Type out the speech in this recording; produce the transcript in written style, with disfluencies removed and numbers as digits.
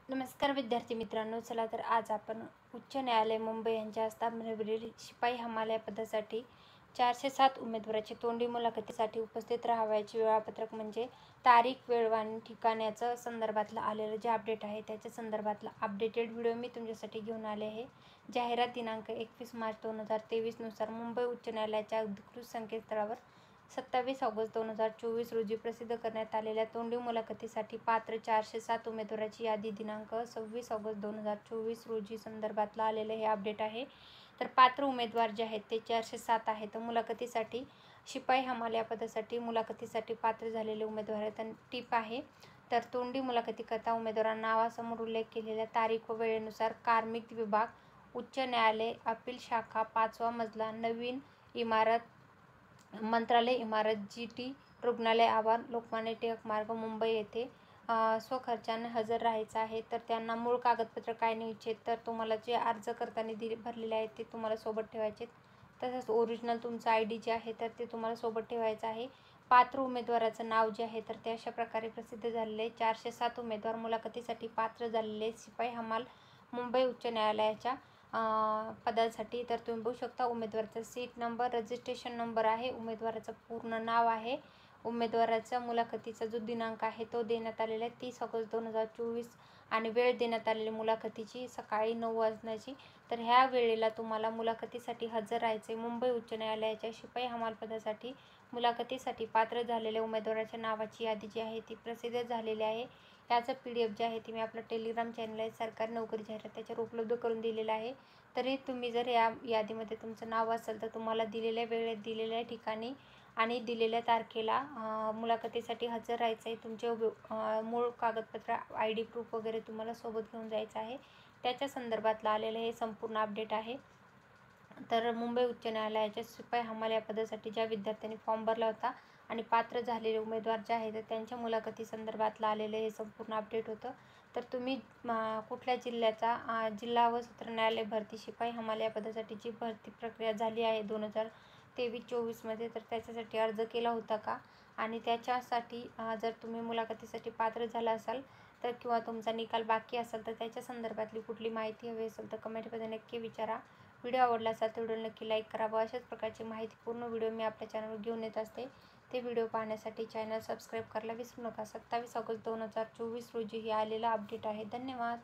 नमस्कार विद्यार्थी मित्रांनो, चला तर आज आपण उच्च न्यायालय मुंबई यांच्या स्थापनेवरील शिपाई हमाल या पदासाठी 407 उमेदवारांची तोंडी मुलाखतीसाठी उपस्थित राहावयाचे वेळापत्रक म्हणजे तारीख, वेळ आणि ठिकाण याचं संदर्भातलं आलेलं जे अपडेट आहे त्याच्या संदर्भातला अपडेटेड व्हिडिओ मी तुमच्यासाठी घेऊन आले आहे। जाहिरात दिनांक 21 मार्च 2023 नुसार मुंबई उच्च न्यायालयाच्या अधिकृत संकेतस्थळावर 27 ऑगस्ट 2024 रोजी प्रसिद्ध करण्यात आलेल्या तोंडी मुलाखतीसाठी पात्र 407 उमेदवारांची यादी दिनांक 26 ऑगस्ट 2024 रोजी संदर्भातला आलेलं हे अपडेट आहे। तर पात्र उमेदवार जे आहेत ते 407 आहेत। मुलाखतीसाठी शिपाई हमाल या पदासाठी मुलाखतीसाठी पात्र झालेले उमेदवार आहेत। टिप आहे तर तोंडी मुलाखतीकरता उमेदवारांना नावासमोर उल्लेख केलेल्या तारीख व वेळेनुसार कार्मिक विभाग, उच्च न्यायालय, अपील शाखा, 5वा मजला, नवीन इमारत, मंत्रालय इमारत, GT रुग्णालय आवार, लोकमान्य टिळक मार्ग, मुंबई येथे स्वखर्चाने हजर राहायचं आहे। तर त्यांना मूळ कागदपत्र काय न्यायचे तर तुम्हाला जे अर्ज करताना भरलेले आहेत ते तुम्हाला सोबत ठेवायचे। तसंच ओरिजिनल तुमचं ID जे आहे तर ते तुम्हाला सोबत ठेवायचं आहे। पात्र उमेदवाराचं नाव जे आहे तर ते अशा प्रकारे प्रसिद्ध झालेले 407 उमेदवार मुलाखतीसाठी पात्र झालेले शिपाई हमाल मुंबई उच्च न्यायालयाच्या पदासाठी। तर तुम्ही बघू शकता उमेदवाराचा सीट नंबर, रजिस्ट्रेशन नंबर आहे, उमेदवाराचं पूर्ण नाव आहे, उमेदवाराचा मुलाखतीचा जो दिनांक आहे तो देण्यात आलेला आहे 30 ऑगस्ट 2024 आणि वेळ देण्यात आलेली मुलाखतीची सकाळी 9 वाजण्याची। तर ह्या वेळेला तुम्हाला मुलाखतीसाठी हजर राहायचे। मुंबई उच्च न्यायालयाच्या शिपाई हमाल पदासाठी मुलाखतीसाठी पात्र झालेल्या उमेदवाराच्या नावाची यादी जी आहे ती प्रसिद्ध झालेली आहे। याचं PDF जे आहे ती मी आपल्या टेलिग्राम चॅनल आहे सरकारी नोकरी जाहिरात त्याच्यावर उपलब्ध करून दिलेलं आहे। तरी तुम्ही जर या यादीमध्ये तुमचं नाव असेल तर तुम्हाला दिलेल्या वेळेत, दिलेल्या ठिकाणी आणि दिलेल्या तारखेला मुलाखतीसाठी हजर राहायचं आहे। तुमचे मूळ कागदपत्र, ID प्रूफ वगैरे तुम्हाला सोबत घेऊन जायचं आहे। त्याच्या संदर्भातलं आलेलं हे संपूर्ण अपडेट आहे। तर मुंबई उच्च न्यायालयाच्या शिपाई हमाल या पदासाठी ज्या विद्यार्थ्यांनी फॉर्म भरला होता आणि पात्र झालेले उमेदवार जे आहेत त्यांच्या मुलाखती संदर्भातलं आलेलं हे संपूर्ण अपडेट होतं। तर तुम्ही कुठल्या जिल्ह्याचा जिल्हा व सत्र न्यायालय भरती शिपाई हमाल या पदासाठी जी भरती प्रक्रिया झाली आहे 2023-24 मध्ये तर त्याच्यासाठी अर्ज केला होता का आणि त्याच्यासाठी जर तुम्ही मुलाखतीसाठी पात्र झाला असाल तर किंवा तुमचा निकाल बाकी असेल तर त्याच्या संदर्भातली कुठली माहिती हवी असेल तर कमेंटमध्ये नक्की विचारा। व्हिडिओ आवडला असेल तर व्हिडिओ नक्की लाईक करा व अशाच प्रकारची माहितीपूर्ण व्हिडिओ मी आपल्या चॅनलवर घेऊन येत असते। ते व्हिडिओ पाहण्यासाठी चॅनल सबस्क्राईब करायला विसरू नका। 27 ऑगस्ट 2024 रोजी हे आलेलं अपडेट आहे। धन्यवाद।